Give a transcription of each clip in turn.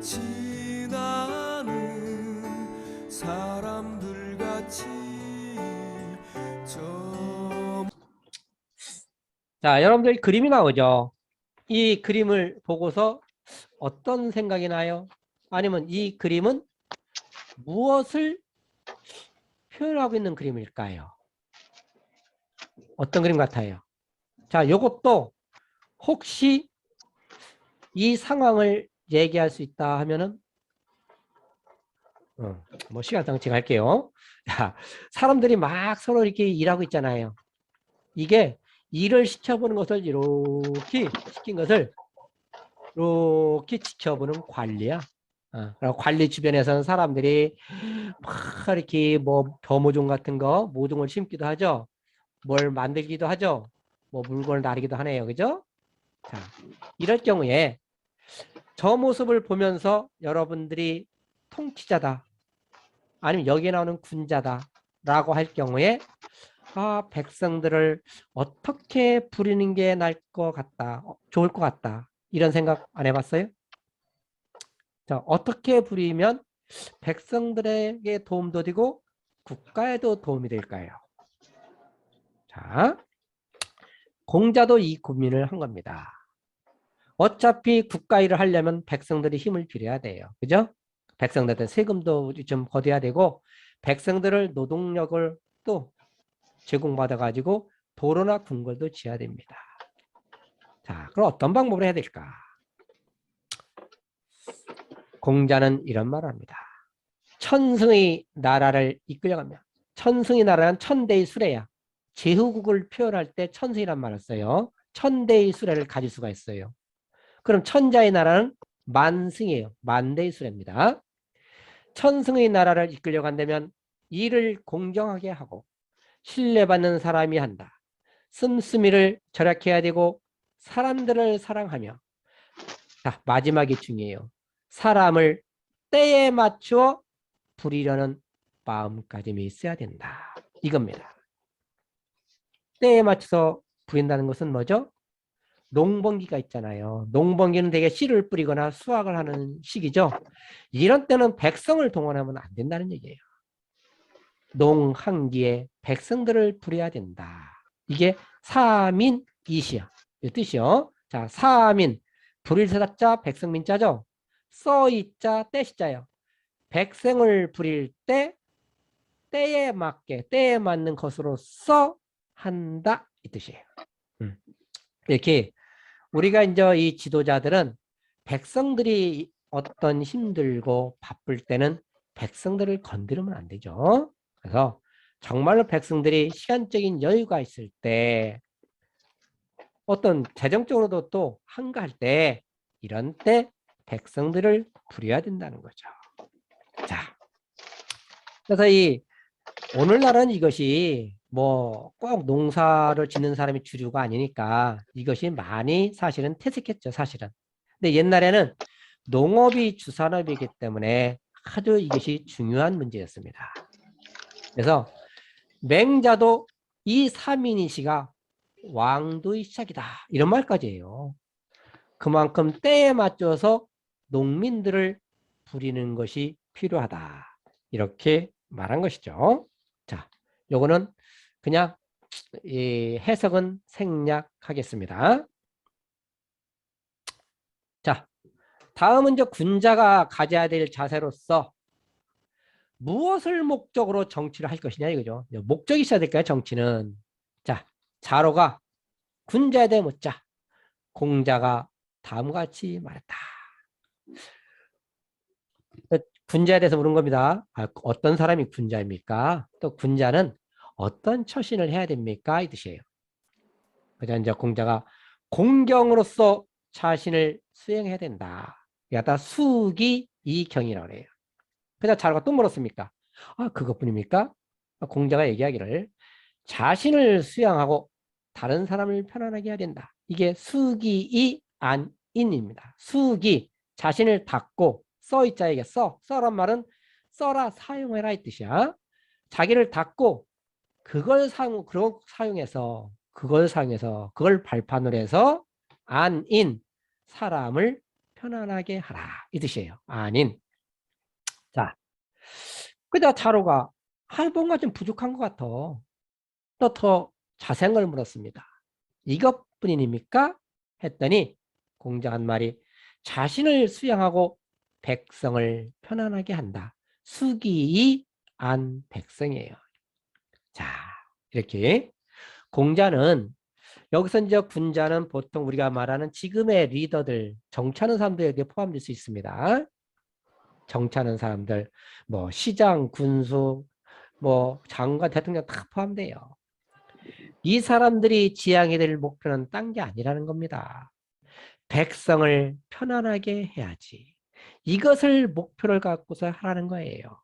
지나는 사람들 같이 자, 여러분들 그림이 나오죠. 이 그림을 보고서 어떤 생각이 나요? 아니면 이 그림은 무엇을 표현하고 있는 그림일까요? 어떤 그림 같아요? 자, 요것도 혹시 이 상황을 얘기할 수 있다 하면은 뭐 시간 상칭 할게요. 자, 사람들이 막 서로 이렇게 일하고 있잖아요. 이게 일을 시켜보는 것을 이렇게 시킨 것을 이렇게 지켜보는 관리야. 그리고 관리 주변에서는 사람들이 막 이렇게 뭐 벼모종 같은 거 모종을 심기도 하죠. 뭘 만들기도 하죠. 뭐 물건을 나르기도 하네요. 그죠? 자, 이럴 경우에 저 모습을 보면서 여러분들이 통치자다. 아니면 여기에 나오는 군자다. 라고 할 경우에 백성들을 어떻게 부리는 게 나을 것 같다. 좋을 것 같다. 이런 생각 안 해봤어요? 자, 어떻게 부리면 백성들에게 도움도 되고 국가에도 도움이 될까요? 자, 공자도 이 고민을 한 겁니다. 어차피 국가 일을 하려면 백성들이 힘을 빌려야 돼요. 그죠? 백성들한테 세금도 좀 거둬야 되고 백성들을 노동력을 또 제공받아 가지고 도로나 궁궐도 지어야 됩니다. 자, 그럼 어떤 방법을 해야 될까? 공자는 이런 말을 합니다. 천승의 나라를 이끌려가며, 천승의 나라는 천대의 수레야. 제후국을 표현할 때 천승이란 말을 써요. 천대의 수레를 가질 수가 있어요. 그럼 천자의 나라는 만승이에요. 만대의 수레입니다. 천승의 나라를 이끌려간다면 일을 공정하게 하고 신뢰받는 사람이 한다. 씀씀이를 절약해야 되고 사람들을 사랑하며, 자, 마지막이 중요해요. 사람을 때에 맞추어 부리려는 마음가짐이 있어야 된다. 이겁니다. 때에 맞춰서 부린다는 것은 뭐죠? 농번기가 있잖아요. 농번기는 되게 씨를 뿌리거나 수확을 하는 시기죠. 이런 때는 백성을 동원하면 안 된다는 얘기예요. 농한기에 백성들을 부려야 된다. 이게 사민이시야. 이 뜻이요. 자, 사민. 부릴 사자 백성민자죠. 써이자 떼시자요. 백성을 부릴 때 때에 맞게 때에 맞는 것으로 써 한다 이 뜻이에요. 이렇게 우리가 이제 이 지도자들은 백성들이 어떤 힘들고 바쁠 때는 백성들을 건드리면 안 되죠. 그래서 정말로 백성들이 시간적인 여유가 있을 때 어떤 재정적으로도 또 한가할 때 이런 때 백성들을 부려야 된다는 거죠. 자, 그래서 이 오늘날은 이것이 뭐 꼭 농사를 짓는 사람이 주류가 아니니까 이것이 많이 사실은 퇴색했죠, 사실은. 근데 옛날에는 농업이 주산업이기 때문에 아주 이것이 중요한 문제였습니다. 그래서 맹자도 이 삼인이시가 왕도의 시작이다. 이런 말까지 해요. 그만큼 때에 맞춰서 농민들을 부리는 것이 필요하다. 이렇게 말한 것이죠. 자, 요거는 그냥 이 해석은 생략하겠습니다. 자, 다음은 이제 군자가 가져야 될 자세로서 무엇을 목적으로 정치를 할 것이냐 이거죠. 목적이 있어야 될까요, 정치는? 자, 자로가 군자에 대해 묻자. 공자가 다음과 같이 말했다. 군자에 대해서 물은 겁니다. 어떤 사람이 군자입니까? 또 군자는 어떤 처신을 해야 됩니까? 이 뜻이에요. 그래서 이제 공자가 공경으로서 자신을 수행해야 된다. 여기다 수기 이경이라고 해요. 그래서 자로가 또 물었습니까? 그것뿐입니까? 공자가 얘기하기를 자신을 수양하고 다른 사람을 편안하게 해야 된다. 이게 수기이 안인입니다. 수기, 자신을 닦고 써이자에게 써란 말은 써라 사용해라 이 뜻이야. 자기를 닦고 그걸 사용해서 그걸 발판으로 해서 안인 사람을 편안하게 하라 이 뜻이에요. 아닌. 자, 그다 자로가 뭔가 좀 부족한 것 같아. 또 더 자세한 걸 물었습니다. 이것뿐입니까? 했더니 공자한 말이 자신을 수양하고 백성을 편안하게 한다. 수기이 안 백성이에요. 자, 이렇게 공자는 여기서 이제 군자는 보통 우리가 말하는 지금의 리더들, 정치하는 사람들에게 포함될 수 있습니다. 정치하는 사람들, 뭐 시장, 군수, 뭐 장관, 대통령 다 포함돼요. 이 사람들이 지향해야 될 목표는 딴 게 아니라는 겁니다. 백성을 편안하게 해야지. 이것을 목표를 갖고서 하라는 거예요.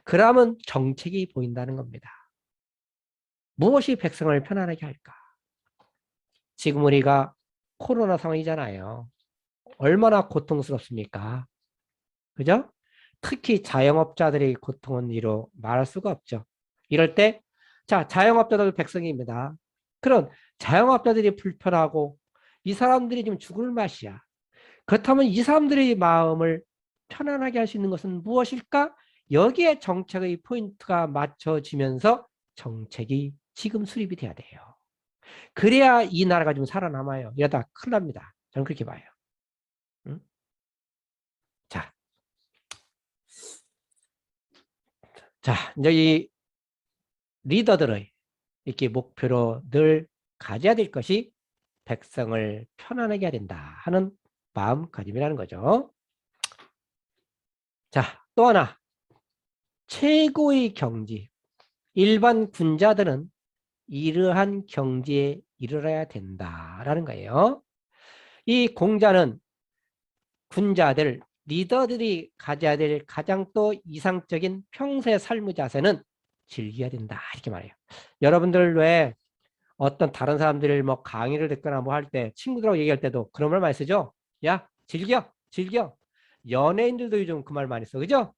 그러면 정책이 보인다는 겁니다. 무엇이 백성을 편안하게 할까? 지금 우리가 코로나 상황이잖아요. 얼마나 고통스럽습니까? 그죠? 특히 자영업자들의 고통은 이로 말할 수가 없죠. 이럴 때, 자, 자영업자들 백성입니다. 그런 자영업자들이 불편하고 이 사람들이 지금 죽을 맛이야. 그렇다면 이 사람들의 마음을 편안하게 할 수 있는 것은 무엇일까? 여기에 정책의 포인트가 맞춰지면서 정책이 지금 수립이 돼야 돼요. 그래야 이 나라가 좀 살아남아요. 이러다 큰일 납니다. 저는 그렇게 봐요. 응? 자, 이제 이 리더들의 이렇게 목표로 늘 가져야 될 것이 백성을 편안하게 해야 된다 하는 마음가짐이라는 거죠. 자, 또 하나. 최고의 경지. 일반 군자들은 이러한 경지에 이르러야 된다라는 거예요. 이 공자는 군자들, 리더들이 가져야 될 가장 또 이상적인 평소의 삶의 자세는 즐겨야 된다 이렇게 말해요. 여러분들 왜 어떤 다른 사람들이 뭐 강의를 듣거나 뭐 할 때 친구들하고 얘기할 때도 그런 말 많이 쓰죠? 야, 즐겨, 즐겨. 연예인들도 요즘 그 말 많이 써, 그죠?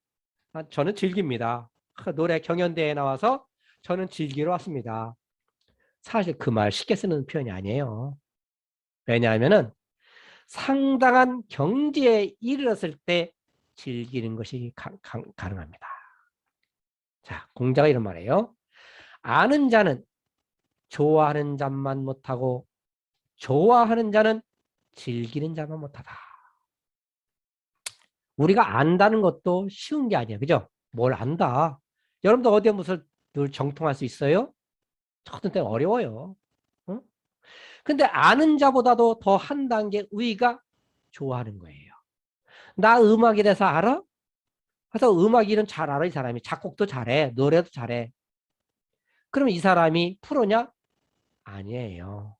저는 즐깁니다. 노래 경연대회에 나와서 저는 즐기러 왔습니다. 사실 그 말 쉽게 쓰는 표현이 아니에요. 왜냐하면은 상당한 경지에 이르렀을 때 즐기는 것이 가능합니다. 자, 공자가 이런 말이에요. 아는 자는 좋아하는 자만 못하고 좋아하는 자는 즐기는 자만 못하다. 우리가 안다는 것도 쉬운 게 아니야. 그죠? 뭘 안다. 여러분도 어디에 무슨 늘 정통할 수 있어요? 어떤 때는 어려워요. 응? 근데 아는 자보다도 더 한 단계 우위가 좋아하는 거예요. 나 음악에 대해서 알아? 그래서 음악 일은 잘 알아, 이 사람이. 작곡도 잘해, 노래도 잘해. 그럼 이 사람이 프로냐? 아니에요.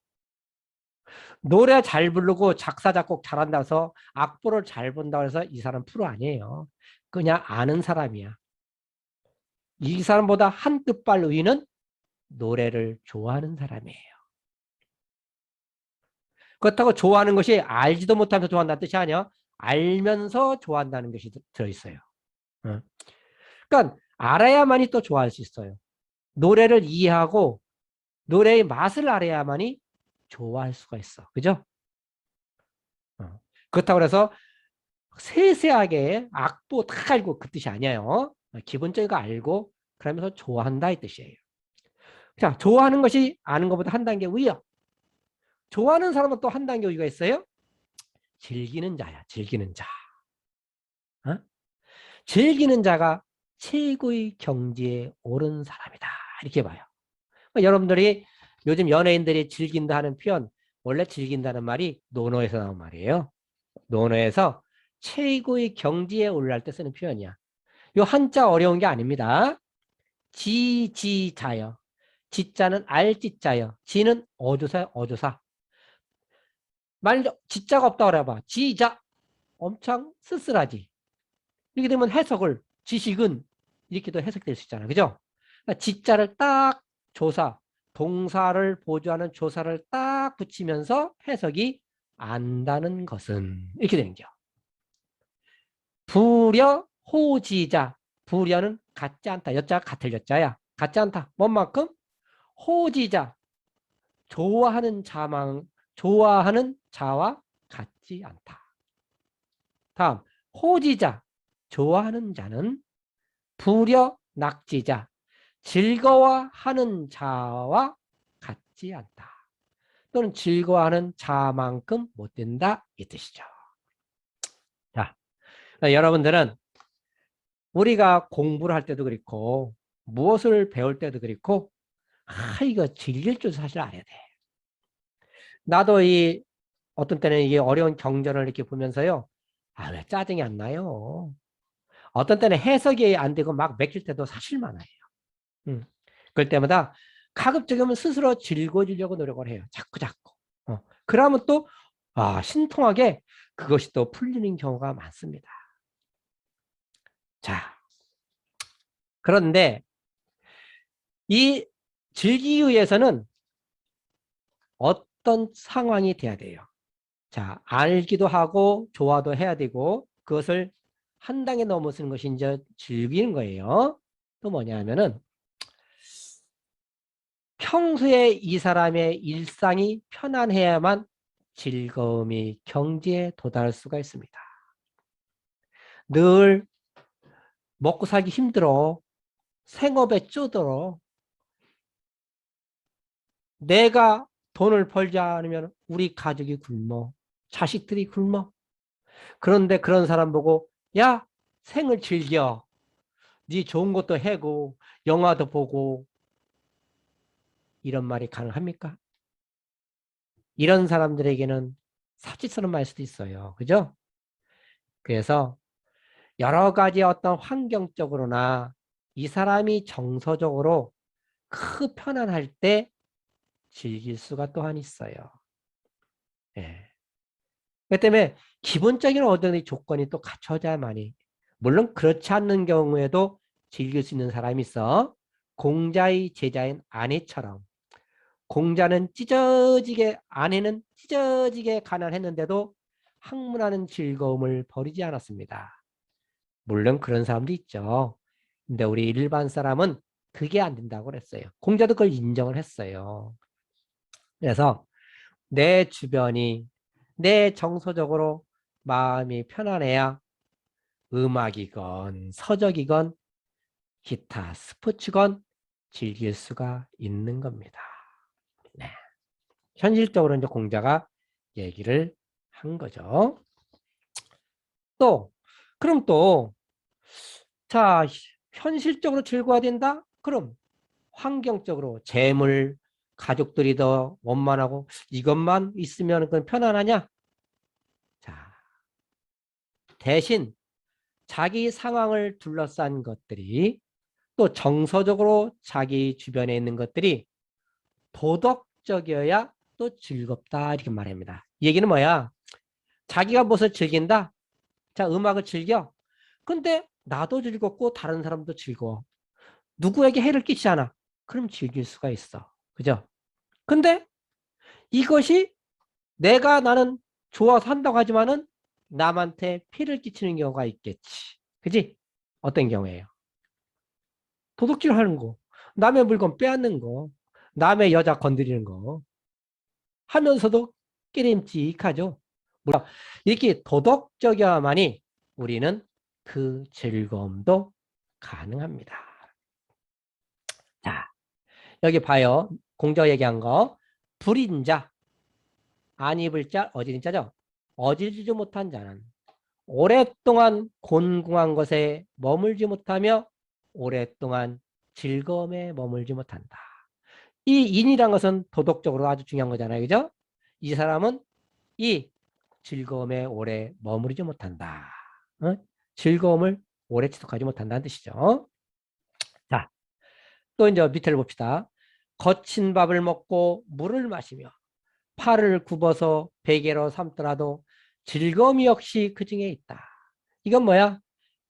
노래 잘 부르고 작사, 작곡 잘한다고 해서 악보를 잘 본다고 해서 이 사람 프로 아니에요. 그냥 아는 사람이야. 이 사람보다 한 끗발 위는 노래를 좋아하는 사람이에요. 그렇다고 좋아하는 것이 알지도 못하면서 좋아한다는 뜻이 아니야. 알면서 좋아한다는 것이 들어있어요. 그러니까 알아야만이 또 좋아할 수 있어요. 노래를 이해하고 노래의 맛을 알아야만이 좋아할 수가 있어. 그죠? 그렇다고 해서 세세하게 악보 다 알고 그 뜻이 아니에요. 기본적인 거 알고 그러면서 좋아한다 이 뜻이에요. 자, 좋아하는 것이 아는 것보다 한 단계 위야. 좋아하는 사람은 또 한 단계 위가 있어요. 즐기는 자야. 즐기는 자. 어? 즐기는 자가 최고의 경지에 오른 사람이다. 이렇게 봐요. 여러분들이 요즘 연예인들이 즐긴다 하는 표현, 원래 즐긴다는 말이 논어에서 나온 말이에요. 논어에서 최고의 경지에 올랄 때 쓰는 표현이야. 요 한자 어려운 게 아닙니다. 지자요. 지자는 알지자요. 지는 어조사요. 어조사. 만약 지자가 없다고 그래봐. 지자. 엄청 쓸쓸하지. 이렇게 되면 해석을 지식은 이렇게도 해석될 수 있잖아. 그죠? 그러니까 지자를 딱 조사, 동사를 보조하는 조사를 딱 붙이면서 해석이 안다는 것은 이렇게 되는 거죠. 부려 호지자. 부려는 같지 않다. 여자가 같을 여자야. 같지 않다. 뭔 만큼? 호지자. 좋아하는 자와 같지 않다. 다음 호지자 좋아하는 자는 부려 낙지자 즐거워하는 자와 같지 않다. 또는 즐거워하는 자만큼 못 된다 이 뜻이죠. 자, 여러분들은 우리가 공부를 할 때도 그렇고 무엇을 배울 때도 그렇고 이거 즐길 줄 사실 알아야 돼. 나도 이 어떤 때는 이게 어려운 경전을 이렇게 보면서요. 왜 짜증이 안 나요? 어떤 때는 해석이 안 되고 막 맥힐 때도 사실 많아요. 그럴 때마다 가급적이면 스스로 즐거워지려고 노력을 해요. 자꾸. 그러면 또 신통하게 그것이 또 풀리는 경우가 많습니다. 자, 그런데 이 즐기기 위해서는 어떤 상황이 돼야 돼요. 자, 알기도 하고 좋아도 해야 되고 그것을 한 단계 넘어서는 것이 이제 즐기는 거예요. 또 뭐냐면은 평소에 이 사람의 일상이 편안해야만 즐거움이 경지에 도달할 수가 있습니다. 늘 먹고 살기 힘들어. 생업에 쪼들어. 내가 돈을 벌지 않으면 우리 가족이 굶어. 자식들이 굶어. 그런데 그런 사람 보고 야, 생을 즐겨. 네 좋은 것도 해고 영화도 보고 이런 말이 가능합니까? 이런 사람들에게는 사치스러운 말일 수도 있어요. 그죠? 그래서 여러 가지 어떤 환경적으로나 이 사람이 정서적으로 편안할 때 즐길 수가 또한 있어요. 예. 그 때문에 기본적인 어떤 조건이 또 갖춰져야만이, 물론 그렇지 않는 경우에도 즐길 수 있는 사람이 있어. 공자의 제자인 아내처럼 공자는 찢어지게, 아내는 찢어지게 가난했는데도 학문하는 즐거움을 버리지 않았습니다. 물론 그런 사람도 있죠. 근데 우리 일반 사람은 그게 안 된다고 그랬어요. 공자도 그걸 인정을 했어요. 그래서 내 주변이 내 정서적으로 마음이 편안해야 음악이건 서적이건 기타 스포츠건 즐길 수가 있는 겁니다. 네. 현실적으로 이제 공자가 얘기를 한 거죠. 그럼 자, 현실적으로 즐거워야 된다? 그럼 환경적으로 재물, 가족들이 더 원만하고 이것만 있으면 그건 편안하냐? 자, 대신 자기 상황을 둘러싼 것들이 또 정서적으로 자기 주변에 있는 것들이 도덕적이어야 또 즐겁다 이렇게 말합니다. 이 얘기는 뭐야? 자기가 무엇을 즐긴다? 자, 음악을 즐겨. 근데 나도 즐겁고 다른 사람도 즐거워. 누구에게 해를 끼치지 않아. 그럼 즐길 수가 있어. 그죠? 근데 이것이 나는 좋아서 한다고 하지만은 남한테 피해를 끼치는 경우가 있겠지. 그지? 어떤 경우에요? 도둑질 하는 거, 남의 물건 빼앗는 거, 남의 여자 건드리는 거 하면서도 깨림직하죠. 물론 이렇게 도덕적이어야만이 우리는 그 즐거움도 가능합니다. 자, 여기 봐요. 공자 얘기한 거. 불인 자, 안 입을 자, 어지른 자죠. 어질지 못한 자는 오랫동안 곤궁한 것에 머물지 못하며 오랫동안 즐거움에 머물지 못한다. 이 인이란 것은 도덕적으로 아주 중요한 거잖아요. 그죠? 이 사람은 이 즐거움에 오래 머무르지 못한다. 어? 즐거움을 오래 지속하지 못한다는 뜻이죠. 자, 또 이제 밑에를 봅시다. 거친 밥을 먹고 물을 마시며 팔을 굽어서 베개로 삼더라도 즐거움이 역시 그 중에 있다. 이건 뭐야?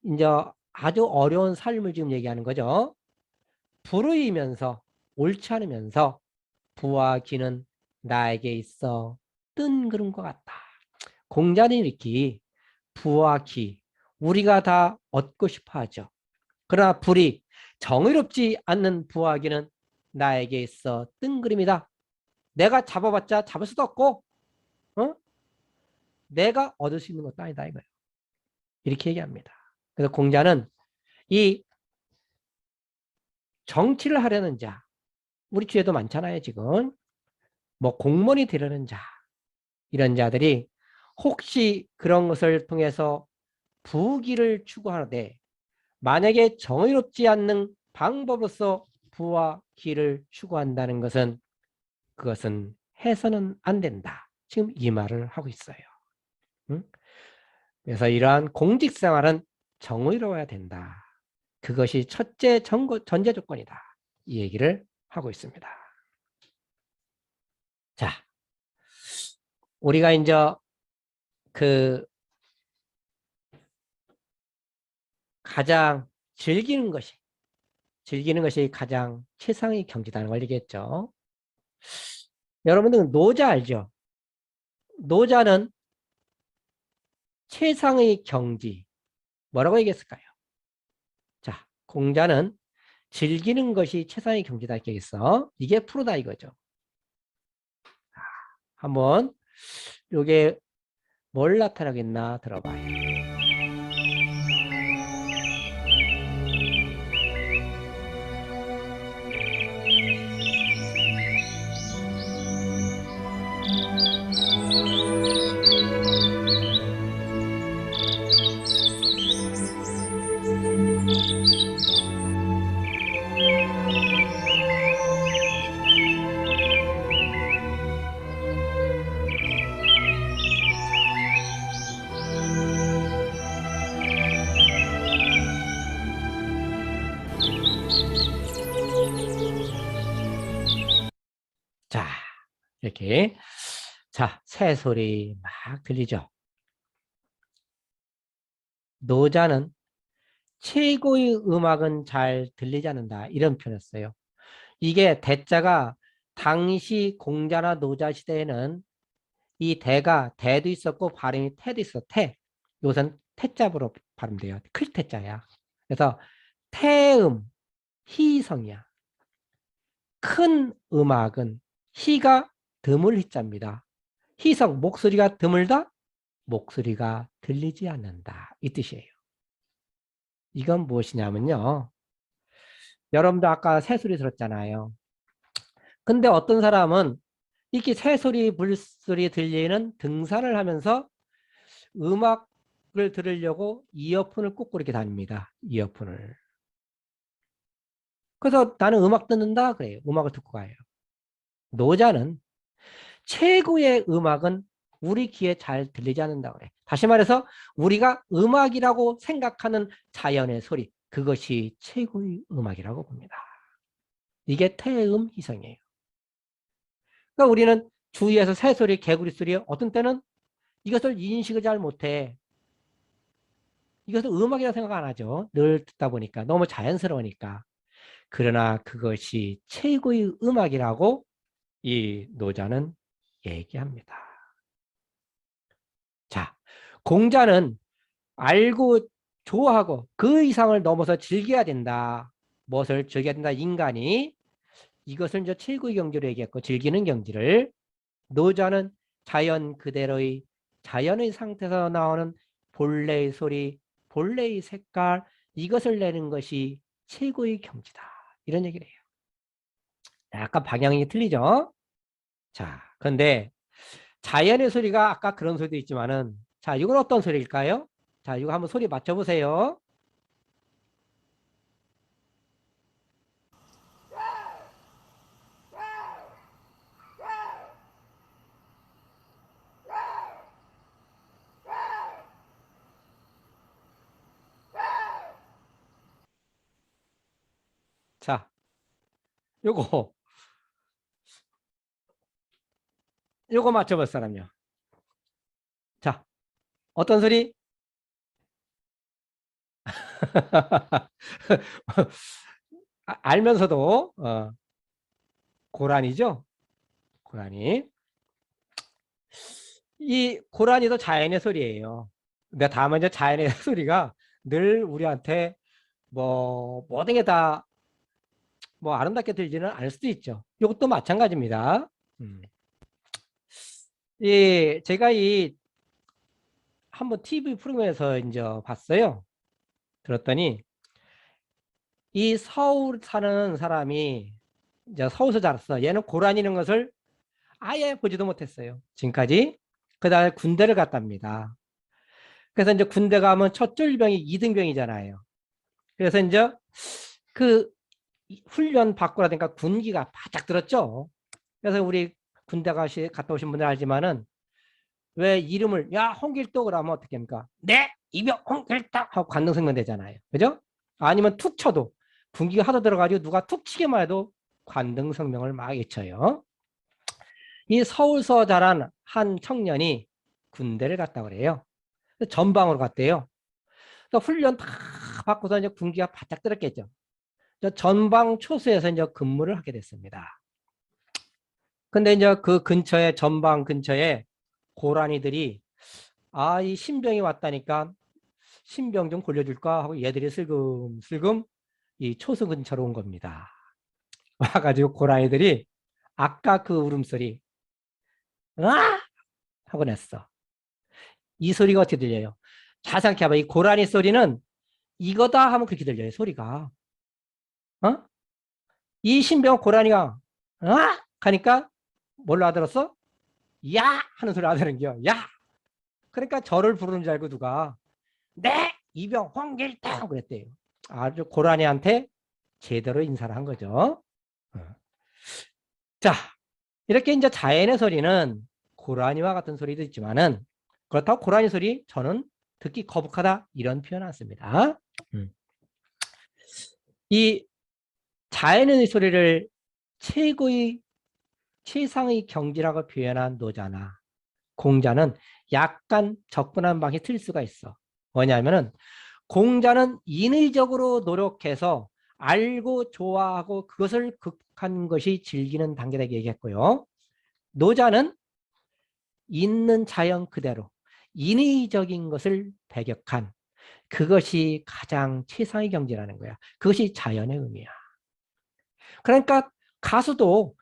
이제 아주 어려운 삶을 지금 얘기하는 거죠. 부르이면서 옳지 않으면서 부와 기는 나에게 있어 뜬구름과 같다. 공자는 이렇게 부와 기 우리가 다 얻고 싶어 하죠. 그러나 불이 정의롭지 않는 부와 기는 나에게 있어 뜬구름이다. 내가 잡아봤자 잡을 수도 없고 내가 얻을 수 있는 것도 아니다 이거예요. 이렇게 얘기합니다. 그래서 공자는 이 정치를 하려는 자, 우리 주위에도 많잖아요, 지금. 뭐 공무원이 되려는 자, 이런 자들이 혹시 그런 것을 통해서 부귀를 추구하는데 만약에 정의롭지 않는 방법으로서 부와 기를 추구한다는 것은 그것은 해서는 안 된다. 지금 이 말을 하고 있어요. 응? 그래서 이러한 공직 생활은 정의로워야 된다. 그것이 첫째 전제 조건이다. 이 얘기를 하고 있습니다. 자, 우리가 이제 그 가장 즐기는 것이 가장 최상의 경지다는 걸 얘기했죠. 여러분들은 노자 알죠? 노자는 최상의 경지 뭐라고 얘기했을까요? 자, 공자는 즐기는 것이 최상의 경지다 이렇게 했어. 이게 프로다 이거죠. 한번 요게 뭘 나타나겠나 들어봐요. 자, 이렇게 자, 새소리 막 들리죠. 노자는 최고의 음악은 잘 들리지 않는다 이런 표현을 써요. 이게 대자가 당시 공자나 노자 시대에는 이 대가 대도 있었고 발음이 태도 있어. 태. 이것은 태자부로 발음돼요. 클 태자야. 그래서 태음, 희성이야. 큰 음악은 희가 드물 희자입니다. 희성, 목소리가 드물다? 목소리가 들리지 않는다. 이 뜻이에요. 이건 무엇이냐면요. 여러분도 아까 새소리 들었잖아요. 근데 어떤 사람은 이렇게 새소리, 물소리 들리는 등산을 하면서 음악을 들으려고 이어폰을 꽂고 이렇게 다닙니다. 이어폰을. 그래서 나는 음악 듣는다? 그래요. 음악을 듣고 가요. 노자는 최고의 음악은 우리 귀에 잘 들리지 않는다 그래. 다시 말해서 우리가 음악이라고 생각하는 자연의 소리, 그것이 최고의 음악이라고 봅니다. 이게 태음 희성이에요. 그러니까 우리는 주위에서 새소리, 개구리 소리, 어떤 때는 이것을 인식을 잘 못해. 이것을 음악이라고 생각 안 하죠. 늘 듣다 보니까. 너무 자연스러우니까. 그러나 그것이 최고의 음악이라고 이 노자는 얘기합니다. 자, 공자는 알고 좋아하고 그 이상을 넘어서 즐겨야 된다. 무엇을 즐겨야 된다? 인간이. 이것을 이제 최고의 경지로 얘기했고 즐기는 경지를. 노자는 자연 그대로의 자연의 상태에서 나오는 본래의 소리, 본래의 색깔 이것을 내는 것이 최고의 경지다. 이런 얘기를 해요. 약간 방향이 틀리죠? 자, 그런데 자연의 소리가 아까 그런 소리도 있지만은 자, 이건 어떤 소리일까요? 자, 이거 한번 소리 맞춰보세요. 자, 요거 요거 맞춰볼 사람요. 자, 어떤 소리? 알면서도 고라니죠? 고라니. 이 고라니도 자연의 소리예요. 근데 다만 이제 자연의 소리가 늘 우리한테 뭐 모든 게 다 뭐 아름답게 들지는 않을 수도 있죠. 이것도 마찬가지입니다. 이 제가 이 한번 TV 프로그램에서 이제 봤어요. 들었더니 이 서울 사는 사람이 이제 서울서 자랐어. 얘는 고란이라는 것을 아예 보지도 못했어요. 지금까지. 그다음에 군대를 갔답니다. 그래서 이제 군대 가면 첫 쫄병이 2등병이잖아요. 그래서 이제 그 훈련 받고라든가 군기가 바짝 들었죠. 그래서 우리 군대 갔다 오신 분들 알지만은 왜 이름을 야 홍길동 그러면 어떻게 합니까? 네 이병 홍길동 하고 관등성명 되잖아요. 그죠? 아니면 툭 쳐도 군기가 하도 들어가지고 누가 툭 치기만 해도 관등성명을 막 외쳐요. 이 서울서 자란 한 청년이 군대를 갔다 그래요. 전방으로 갔대요. 훈련 다 받고서 이제 군기가 바짝 들었겠죠. 전방 초소에서 이제 근무를 하게 됐습니다. 근데 이제 그 근처에 전방 근처에 고라니들이 이 신병이 왔다니까 신병 좀 골려줄까 하고 얘들이 슬금슬금 이 초소 근처로 온 겁니다. 와가지고 고라니들이 아까 그 울음소리 아 하고 냈어. 이 소리가 어떻게 들려요? 잘 생각해봐. 이 고라니 소리는 이거다 하면 그렇게 들려요. 소리가. 어? 이 신병 고라니가 하니까 뭘로 알아들었어? 야 하는 소리 알아들은겨. 야. 그러니까 저를 부르는 줄 알고 누가 네 이병 홍길동 그랬대요. 아주 고라니한테 제대로 인사를 한 거죠. 자, 이렇게 이제 자연의 소리는 고라니와 같은 소리도 있지만은 그렇다고 고라니 소리 저는 듣기 거북하다 이런 표현 안 씁니다. 이 자연의 소리를 최상의 경지라고 표현한 노자나 공자는 약간 접근한 방이 틀 수가 있어. 뭐냐면은 공자는 인의적으로 노력해서 알고 좋아하고 그것을 극한 것이 즐기는 단계다 얘기했고요. 노자는 있는 자연 그대로 인의적인 것을 배격한 그것이 가장 최상의 경지라는 거야. 그것이 자연의 의미야. 그러니까 가수도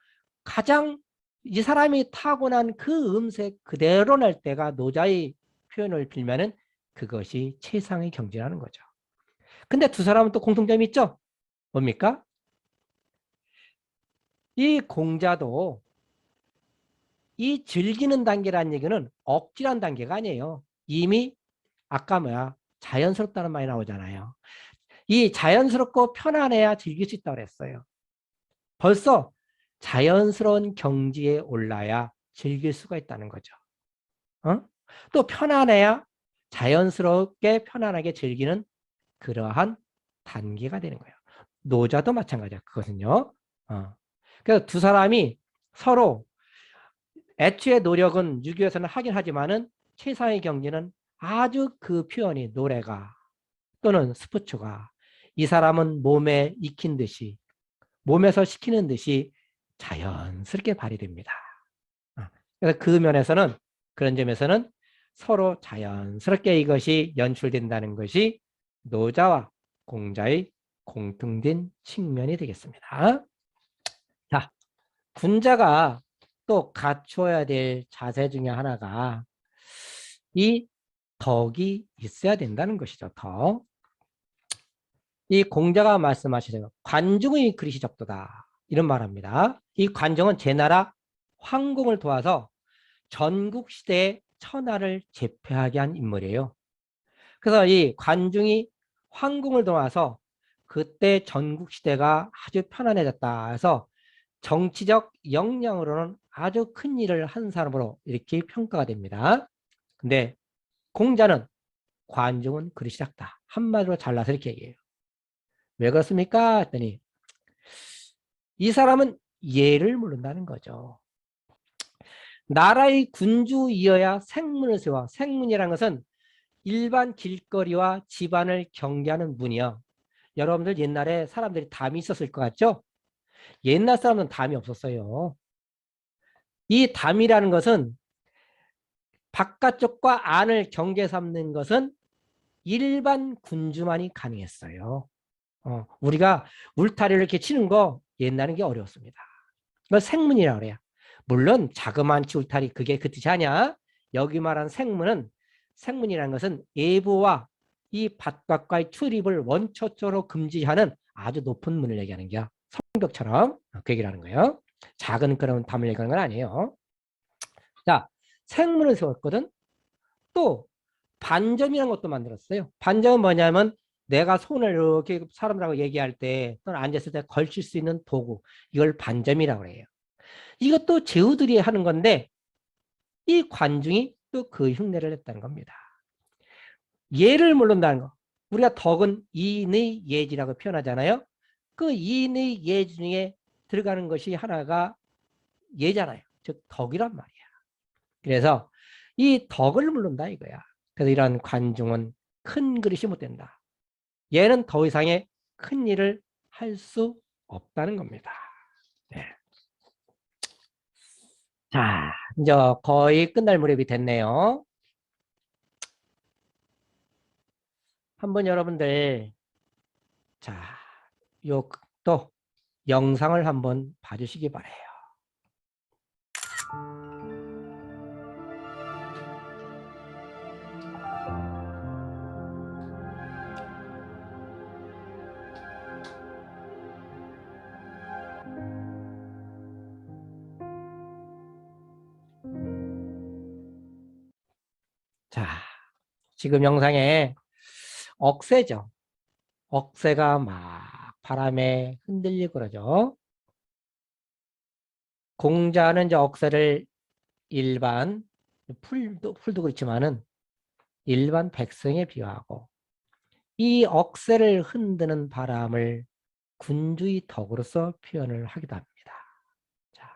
가장 이 사람이 타고난 그 음색 그대로 낼 때가 노자의 표현을 빌면은 그것이 최상의 경지라는 거죠. 근데 두 사람은 또 공통점이 있죠? 뭡니까? 이 공자도 이 즐기는 단계라는 얘기는 억지란 단계가 아니에요. 이미 아까 자연스럽다는 말이 나오잖아요. 이 자연스럽고 편안해야 즐길 수 있다고 그랬어요. 벌써 자연스러운 경지에 올라야 즐길 수가 있다는 거죠. 또 편안해야 자연스럽게 편안하게 즐기는 그러한 단계가 되는 거예요. 노자도 마찬가지야. 그것은요. 그래서 두 사람이 서로 애초에 노력은 유교에서는 하긴 하지만은 최상의 경지는 아주 그 표현이 노래가 또는 스포츠가 이 사람은 몸에 익힌 듯이 몸에서 시키는 듯이 자연스럽게 발휘됩니다. 그래서 그 면에서는 그런 점에서는 서로 자연스럽게 이것이 연출된다는 것이 노자와 공자의 공통된 측면이 되겠습니다. 자, 군자가 또 갖춰야 될 자세 중에 하나가 이 덕이 있어야 된다는 것이죠. 덕. 이 공자가 말씀하시죠. 관중의 그릇이 적도다. 이런 말합니다. 이 관중은 제나라 황공을 도와서 전국시대의 천하를 제패하게 한 인물이에요. 그래서 이 관중이 황공을 도와서 그때 전국시대가 아주 편안해졌다 해서 정치적 역량으로는 아주 큰 일을 한 사람으로 이렇게 평가가 됩니다. 근데 공자는 관중은 그릇이 작다. 한마디로 잘라서 이렇게 얘기해요. 왜 그렇습니까? 했더니 이 사람은 예를 모른다는 거죠. 나라의 군주이어야 생문을 세워. 생문이라는 것은 일반 길거리와 집안을 경계하는 문이요. 여러분들 옛날에 사람들이 담이 있었을 것 같죠? 옛날 사람은 담이 없었어요. 이 담이라는 것은 바깥쪽과 안을 경계 삼는 것은 일반 군주만이 가능했어요. 우리가 울타리를 이렇게 치는 거 옛날엔 게 어려웠습니다. 이걸 생문이라고 그래요. 물론 자그마한 울타리 그게 그 뜻이 아니야. 여기 말하는 생문은 생문이라는 것은 예부와 이 바깥과의 출입을 원초적으로 금지하는 아주 높은 문을 얘기하는 게 성벽처럼 그 얘기를 하는 거예요. 작은 그런 담을 얘기하는 건 아니에요. 자, 생문을 세웠거든. 또 반점이라는 것도 만들었어요. 반점은 뭐냐면 내가 손을 이렇게 사람들하고 얘기할 때 또는 앉았을 때 걸칠 수 있는 도구, 이걸 반점이라고 해요. 이것도 제후들이 하는 건데 이 관중이 또 그 흉내를 냈다는 겁니다. 예를 모른다는 거. 우리가 덕은 이인의 예지라고 표현하잖아요. 그 이인의 예 중에 들어가는 것이 하나가 예잖아요. 즉 덕이란 말이야. 그래서 이 덕을 물른다 이거야. 그래서 이런 관중은 큰 그릇이 못 된다. 얘는 더 이상의 큰 일을 할 수 없다는 겁니다. 네. 자, 이제 거의 끝날 무렵이 됐네요. 한번 여러분들, 자, 요 또 영상을 한번 봐주시기 바래요. 자, 지금 영상에 억새죠. 억새가 막 바람에 흔들리고 그러죠. 공자는 이제 억새를 일반 풀도 그렇지만은 일반 백성에 비유하고 이 억새를 흔드는 바람을 군주의 덕으로서 표현을 하기도 합니다. 자,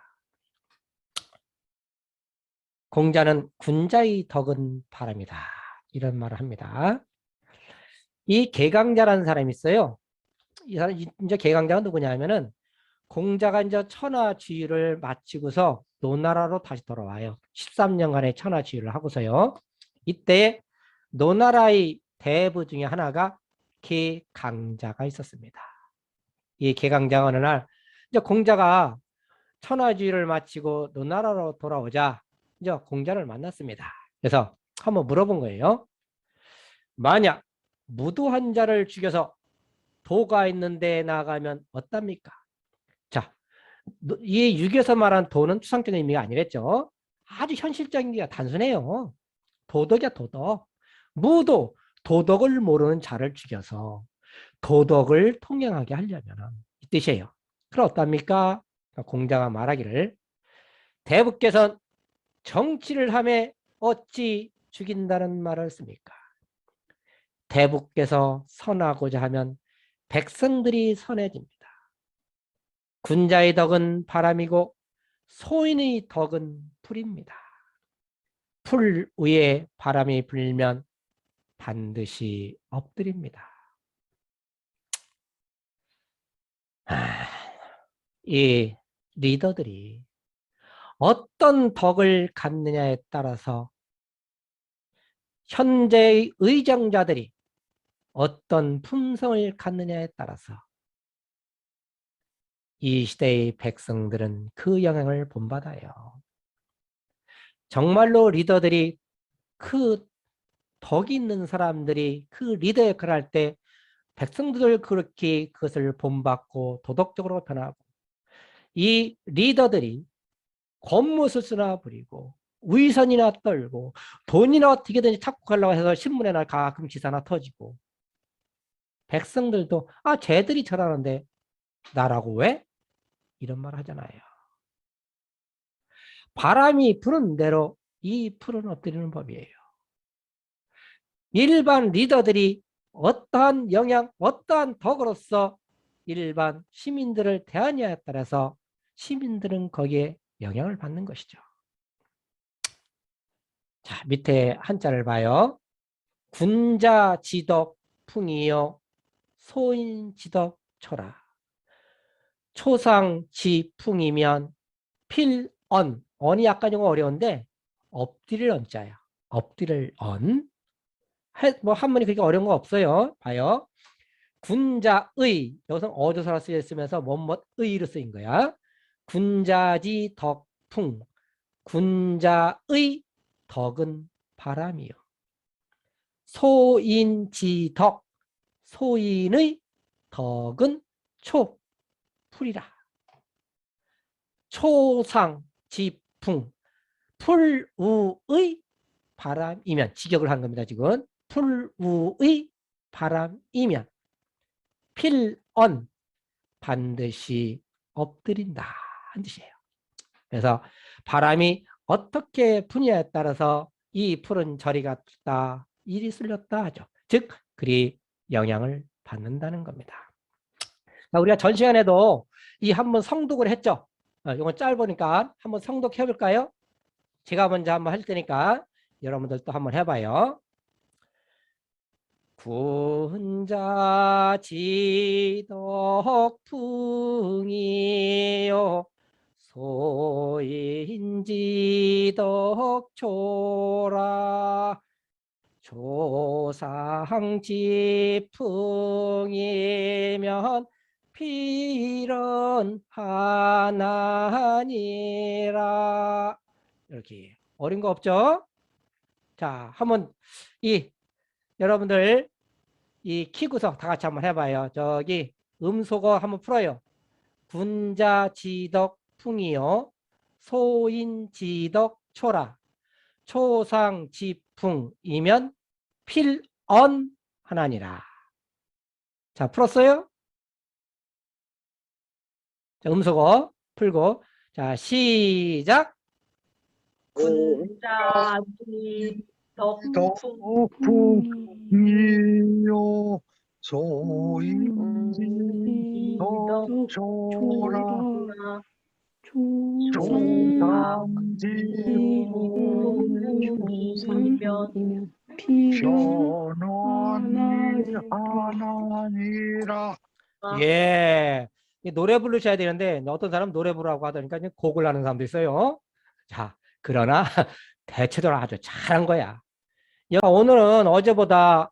공자는 군자의 덕은 바람이다. 이런 말을 합니다. 이 개강자라는 사람이 있어요. 이 사람 이제 개강자가 누구냐면은 공자가 이제 천하지휘를 마치고서 노나라로 다시 돌아와요. 13년간의 천하지휘를 하고서요. 이때 노나라의 대부 중에 하나가 개강자가 있었습니다. 이 개강자가 어느 날 이제 공자가 천하지휘를 마치고 노나라로 돌아오자 이제 공자를 만났습니다. 그래서 한번 물어본 거예요. 만약 무도한 자를 죽여서 도가 있는 데 나가면 어떻습니까? 자, 이 육에서 말한 도는 추상적인 의미가 아니랬죠. 아주 현실적인 게 단순해요. 도덕이야, 도덕. 무도, 도덕을 모르는 자를 죽여서 도덕을 통행하게 하려면 이 뜻이에요. 그럼 어떻습니까? 공자가 말하기를 대부께서는 정치를 하며 어찌 죽인다는 말을 씁니까? 대부께서 선하고자 하면 백성들이 선해집니다. 군자의 덕은 바람이고 소인의 덕은 풀입니다. 풀 위에 바람이 불면 반드시 엎드립니다. 이 리더들이 어떤 덕을 갖느냐에 따라서 현재의 의정자들이 어떤 품성을 갖느냐에 따라서 이 시대의 백성들은 그 영향을 본받아요. 정말로 리더들이 그 덕이 있는 사람들이 그 리더 역할을 할 때 백성들 그렇게 그것을 본받고 도덕적으로 변하고 이 리더들이 겉모술수나 부리고 위선이나 떨고 돈이나 어떻게든지 착복하려고 해서 신문에나 가끔 기사나 터지고 백성들도 아 쟤들이 저러는데 나라고 왜? 이런 말 하잖아요. 바람이 부는 대로 이 풀은 엎드리는 법이에요. 일반 리더들이 어떠한 영향, 어떠한 덕으로서 일반 시민들을 대하냐에 따라서 시민들은 거기에 영향을 받는 것이죠. 자, 밑에 한자를 봐요. 군자지덕 풍이요 소인지덕 초라. 초상지풍이면 필언. 언이 약간 좀 어려운데 엎드릴 언자야. 엎드릴 언. 뭐 한문이 그렇게 어려운 거 없어요. 봐요. 군자의. 여기서 어조사로 쓰였으면서 뭐뭐의로 쓰인 거야. 군자지 덕풍. 군자의 덕은 바람이요. 소인지덕. 소인의 덕은 초, 풀이라. 초상지풍. 풀우의 바람이면, 직역을 한 겁니다. 지금 풀우의 바람이면 필언, 반드시 엎드린다 한 뜻이에요. 그래서 바람이 어떻게 부냐에 따라서 이 풀은 저리 갔다 이리 쓸렸다 하죠. 즉 그리 영향을 받는다는 겁니다. 우리가 전 시간에도 이 한번 성독을 했죠. 이건 짧으니까 한번 성독해 볼까요? 제가 먼저 한번 할 테니까 여러분들도 한번 해봐요. 군자지덕풍이요 소인지덕초라 조상지풍이면 필은 하나니라. 이렇게 어린 거 없죠? 자, 한번 여러분들 이 키구석 다 같이 한번 해봐요. 저기 음소거 한번 풀어요. 군자지덕풍이요 소인지덕초라 초상지풍이면 필언 하나니라. 자, 풀었어요? 자, 음소거 풀고 자, 시작. 덕풍이요 소인지덕초라 조상지풍이면 필연이 하나니라. 예, 노래 부르셔야 되는데 어떤 사람 노래 부르라고 하더니까 곡을 하는 사람도 있어요. 자, 그러나 대체적으로 아주 잘한 거야. 오늘은 어제보다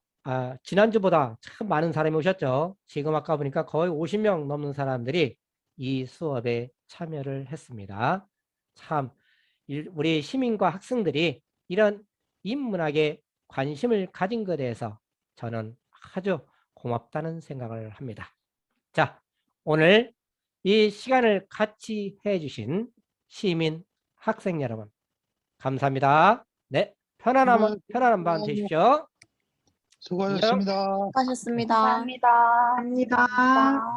지난주보다 참 많은 사람이 오셨죠. 지금 아까 보니까 거의 50명 넘는 사람들이 이 수업에 참여를 했습니다. 참 우리 시민과 학생들이 이런 인문학에 관심을 가진 것에 대해서 저는 아주 고맙다는 생각을 합니다. 자, 오늘 이 시간을 같이 해주신 시민 학생 여러분 감사합니다. 네, 편안한 밤 되십시오. 수고하셨습니다. 수고하셨습니다. 감사합니다.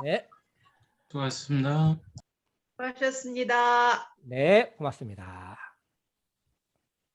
네, 수고하셨습니다. 수고하셨습니다. 네, 고맙습니다.